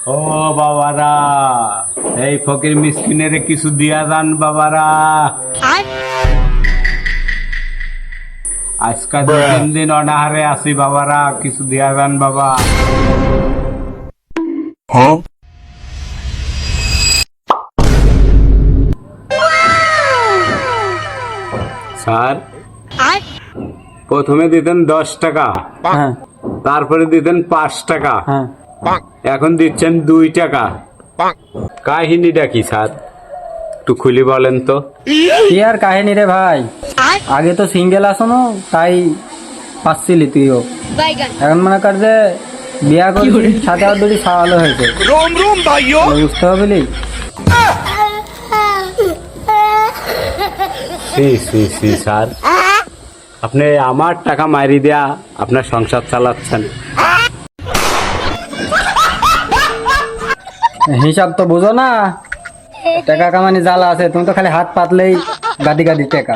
ও বাবারা, এই ফকির মিসকিনের কিছু দিয়া যান বাবারা। আজকাল 2-3 দিন অনাহারে আছি বাবারা, কিছু দিয়া যান বাবা। স্যার, প্রথমে দিতেন 10 টাকা, হ্যাঁ তারপরে দিতেন 5 টাকা, হ্যাঁ। এখন দিচ্ছেন 2 টাকা। কাহিনীটা কি স্যার, একটু খুলি বলেন তো। কি আর কাহিনী রে ভাই, আগে তো সিঙ্গেল আসনো তাই পাচ্ছিলি তুইও, এখন মনে কর যে বিয়া করে সাথে আর দুটি সাওয়ালো হয়েছে, বুঝতে হবে লি? সি সি সি স্যার, আপনি আমার টাকা মারি দেয়া আপনার সংসার চালাচ্ছেন। হিসাব তো বুঝো না, টাকা কামানি জ্বালা আছে, তুমি তো খালি হাত পাতলেই গাদি গাদি টাকা।